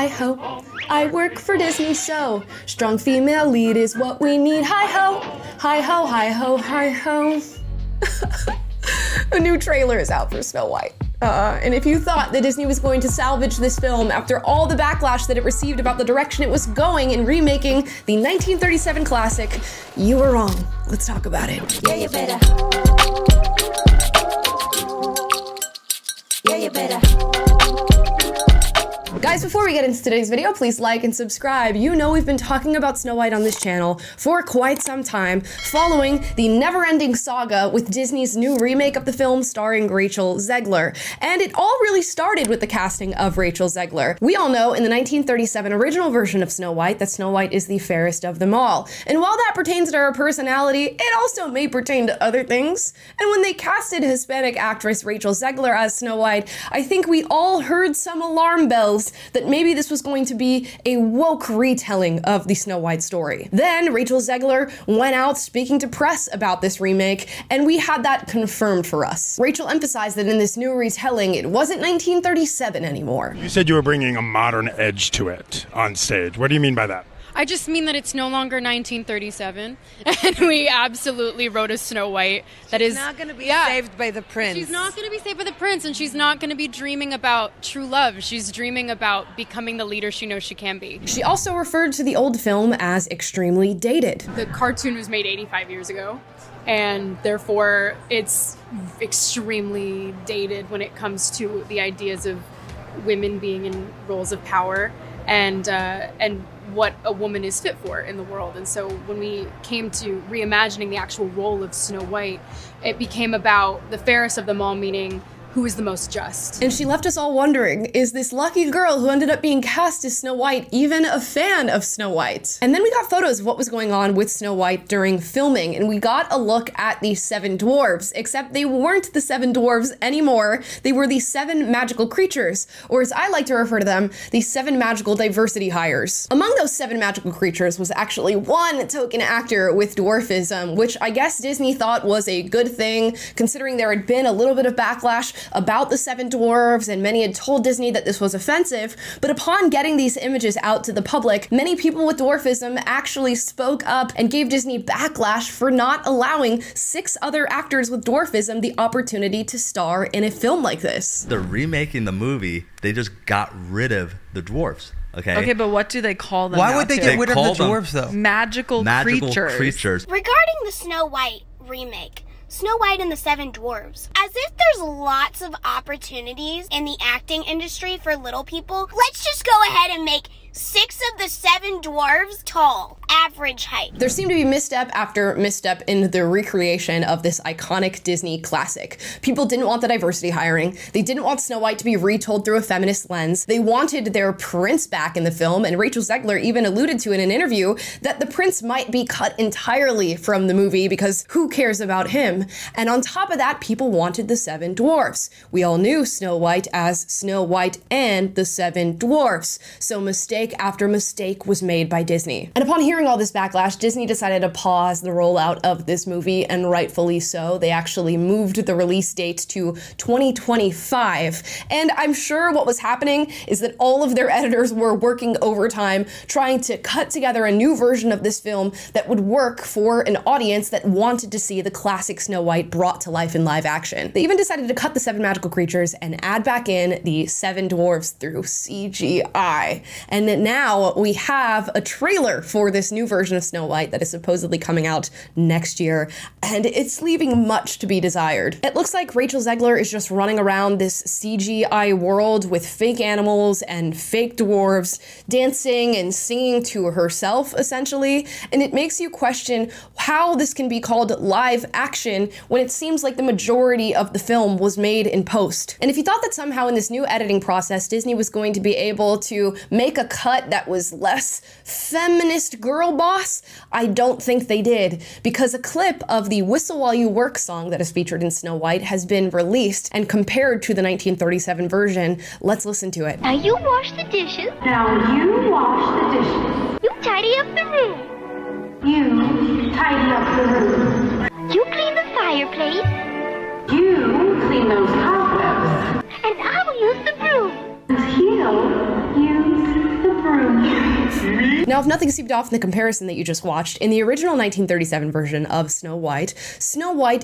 hi-ho. I work for Disney, so strong female lead is what we need. Hi-ho, hi-ho, hi-ho, hi-ho. A new trailer is out for Snow White. And if you thought that Disney was going to salvage this film after all the backlash that it received about the direction it was going in remaking the 1937 classic, you were wrong. Let's talk about it. Yeah, you better. Yeah, you better. Guys, before we get into today's video, please like and subscribe. You know we've been talking about Snow White on this channel for quite some time, following the never-ending saga with Disney's new remake of the film starring Rachel Zegler. And it all really started with the casting of Rachel Zegler. We all know in the 1937 original version of Snow White that Snow White is the fairest of them all. And while that pertains to her personality, it also may pertain to other things. And when they casted Hispanic actress Rachel Zegler as Snow White, I think we all heard some alarm bells that maybe this was going to be a woke retelling of the Snow White story. Then Rachel Zegler went out speaking to press about this remake, and we had that confirmed for us. Rachel emphasized that in this new retelling, it wasn't 1937 anymore. You said you were bringing a modern edge to it on stage. What do you mean by that? I just mean that it's no longer 1937, and we absolutely wrote a Snow White that is not going to be saved by the prince. She's not going to be saved by the prince, and she's not going to be dreaming about true love. She's dreaming about becoming the leader she knows she can be. She also referred to the old film as extremely dated. The cartoon was made 85 years ago, and therefore it's extremely dated when it comes to the ideas of women being in roles of power and what a woman is fit for in the world. And so when we came to reimagining the actual role of Snow White, it became about the fairest of them all, meaning who is the most just. And she left us all wondering, is this lucky girl who ended up being cast as Snow White even a fan of Snow White? And then we got photos of what was going on with Snow White during filming, and we got a look at the 7 dwarves, except they weren't the 7 dwarves anymore. They were the 7 magical creatures, or as I like to refer to them, the 7 magical diversity hires. Among those 7 magical creatures was actually one token actor with dwarfism, which I guess Disney thought was a good thing, considering there had been a little bit of backlash about the 7 dwarves, and many had told Disney that this was offensive. But upon getting these images out to the public, many people with dwarfism actually spoke up and gave Disney backlash for not allowing 6 other actors with dwarfism the opportunity to star in a film like this. They're remaking the movie, they just got rid of the dwarfs. Okay, but what do they call them? Why would they get rid of the dwarves, though? Magical creatures. Regarding the Snow White remake, Snow White and the 7 Dwarves. As if there's lots of opportunities in the acting industry for little people, let's just go ahead and make 6 of the 7 dwarves tall, average height. There seemed to be misstep after misstep in the recreation of this iconic Disney classic. People didn't want the diversity hiring. They didn't want Snow White to be retold through a feminist lens. They wanted their prince back in the film, and Rachel Zegler even alluded to in an interview that the prince might be cut entirely from the movie because who cares about him? And on top of that, people wanted the 7 dwarfs. We all knew Snow White as Snow White and the 7 dwarfs. So mistake after mistake was made by Disney. And upon hearing all this backlash, Disney decided to pause the rollout of this movie, and rightfully so. They actually moved the release date to 2025. And I'm sure what was happening is that all of their editors were working overtime trying to cut together a new version of this film that would work for an audience that wanted to see the classic Snow White brought to life in live action. They even decided to cut the 7 magical creatures and add back in the 7 dwarves through CGI. And now we have a trailer for this new version of Snow White that is supposedly coming out next year, and it's leaving much to be desired. It looks like Rachel Zegler is just running around this CGI world with fake animals and fake dwarves, dancing and singing to herself, essentially, and it makes you question how this can be called live action when it seems like the majority of the film was made in post. And if you thought that somehow in this new editing process, Disney was going to be able to make a cut that was less feminist girl boss, I don't think they did, because a clip of the Whistle While You Work song that is featured in Snow White has been released and compared to the 1937 version. Let's listen to it. Now you wash the dishes. Now you wash the dishes. You tidy up the room. You tidy up the room. You clean the fireplace. You clean those cobwebs. And I'll use the broom. And he'll use Now, if nothing seemed off in the comparison that you just watched, in the original 1937 version of Snow White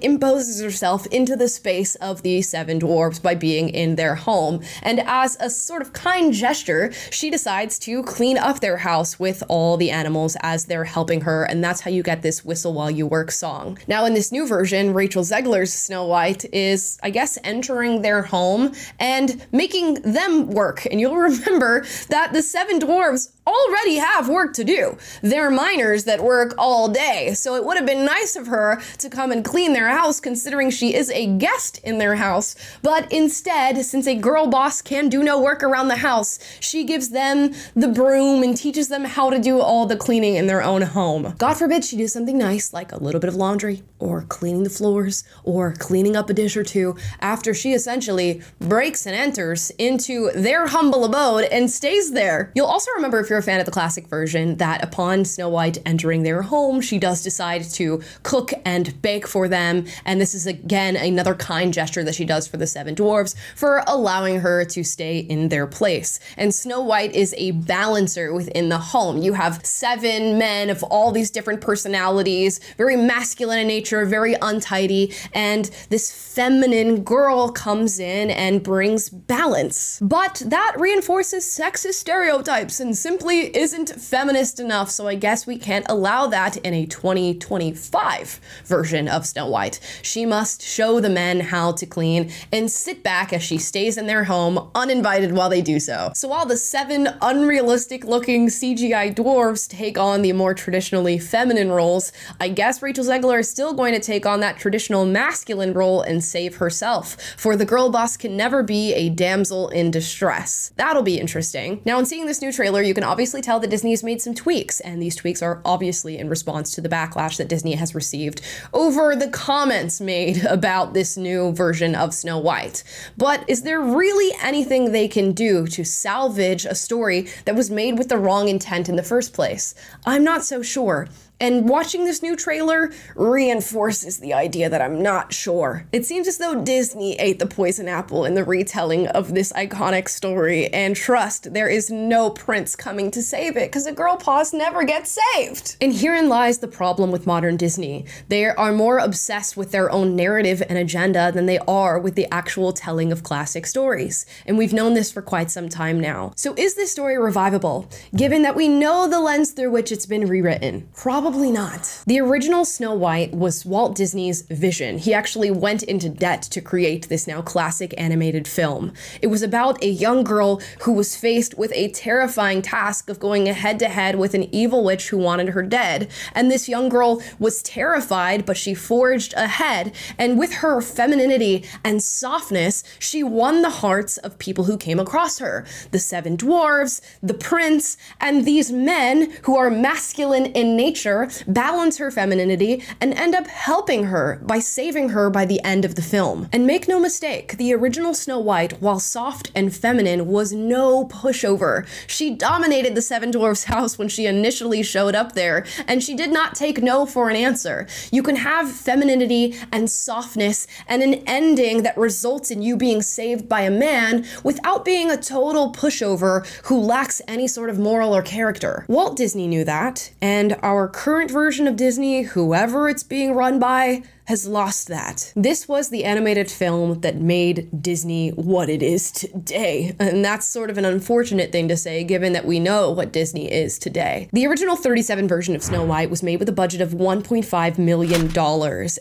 imposes herself into the space of the seven dwarves by being in their home, and as a sort of kind gesture, she decides to clean up their house with all the animals as they're helping her, and that's how you get this whistle while you work song. Now, in this new version, Rachel Zegler's Snow White is, I guess, entering their home and making them work, and you'll remember that the seven dwarves already have work to do. They're miners that work all day, so it would have been nice of her to come and clean their house considering she is a guest in their house, but instead, since a girl boss can do no work around the house, she gives them the broom and teaches them how to do all the cleaning in their own home. God forbid she do something nice like a little bit of laundry, or cleaning the floors, or cleaning up a dish or two, after she essentially breaks and enters into their humble abode and stays there. You'll also remember, if you're a fan of the classic version, that upon Snow White entering their home, she does decide to cook and bake for them, and this is again another kind gesture that she does for the seven dwarves for allowing her to stay in their place. And Snow White is a balancer within the home. You have seven men of all these different personalities, very masculine in nature, very untidy, and this feminine girl comes in and brings balance. But that reinforces sexist stereotypes and simply isn't feminist enough, so I guess we can't allow that in a 2025 version of Snow White. She must show the men how to clean and sit back as she stays in their home uninvited while they do so. So while the seven unrealistic looking CGI dwarves take on the more traditionally feminine roles, I guess Rachel Zegler is still going to take on that traditional masculine role and save herself, for the girl boss can never be a damsel in distress. That'll be interesting. Now, in seeing this new trailer, you can obviously tell that Disney's made some tweaks, and these tweaks are obviously in response to the backlash that Disney has received over the comments made about this new version of Snow White. But is there really anything they can do to salvage a story that was made with the wrong intent in the first place? I'm not so sure. And watching this new trailer reinforces the idea that I'm not sure. It seems as though Disney ate the poison apple in the retelling of this iconic story, and trust, there is no prince coming to save it, because a girl boss never gets saved. And herein lies the problem with modern Disney. They are more obsessed with their own narrative and agenda than they are with the actual telling of classic stories. And we've known this for quite some time now. So is this story revivable, given that we know the lens through which it's been rewritten? Probably not. The original Snow White was Walt Disney's vision. He actually went into debt to create this now classic animated film. It was about a young girl who was faced with a terrifying task of going head to head with an evil witch who wanted her dead. And this young girl was terrified, but she forged ahead. And with her femininity and softness, she won the hearts of people who came across her. The seven dwarves, the prince, and these men who are masculine in nature balance her femininity and end up helping her by saving her by the end of the film. And make no mistake, the original Snow White, while soft and feminine, was no pushover. She dominated the seven dwarfs' house when she initially showed up there, and she did not take no for an answer. You can have femininity and softness and an ending that results in you being saved by a man without being a total pushover who lacks any sort of moral or character. Walt Disney knew that, and our current version of Disney, whoever it's being run by, has lost that. This was the animated film that made Disney what it is today, and that's sort of an unfortunate thing to say given that we know what Disney is today. The original 37 version of Snow White was made with a budget of $1.5 million,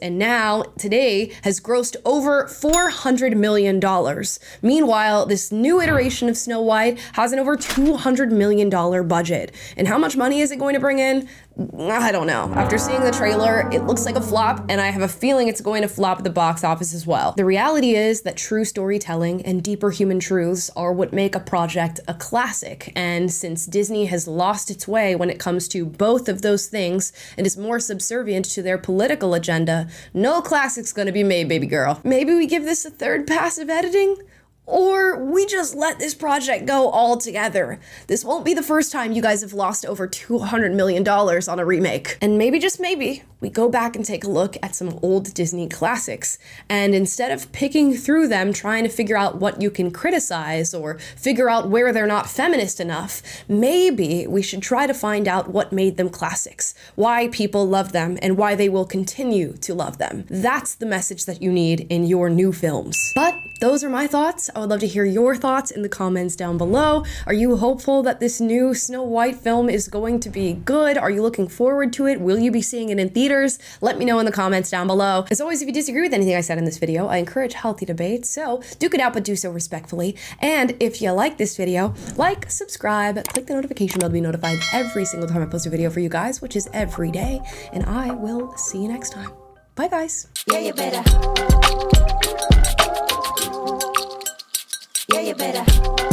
and now, today, has grossed over $400 million. Meanwhile, this new iteration of Snow White has an over $200 million budget. And how much money is it going to bring in? I don't know. After seeing the trailer, it looks like a flop, and I have a feeling it's going to flop at the box office as well. The reality is that true storytelling and deeper human truths are what make a project a classic, and since Disney has lost its way when it comes to both of those things and is more subservient to their political agenda, no classic's gonna be made, baby girl. Maybe we give this a third pass of editing? or we just let this project go altogether. This won't be the first time you guys have lost over $200 million on a remake. And maybe, just maybe, we go back and take a look at some old Disney classics, and instead of picking through them trying to figure out what you can criticize or figure out where they're not feminist enough, maybe we should try to find out what made them classics, why people love them, and why they will continue to love them. That's the message that you need in your new films. But those are my thoughts. I would love to hear your thoughts in the comments down below. Are you hopeful that this new Snow White film is going to be good? Are you looking forward to it? Will you be seeing it in theaters? Let me know in the comments down below. As always, if you disagree with anything I said in this video, I encourage healthy debate, so duke it out, but do so respectfully. And if you like this video, like, subscribe, click the notification bell to be notified every single time I post a video for you guys, which is every day, and I will see you next time. Bye, guys. Yeah, you better. Yeah, you better.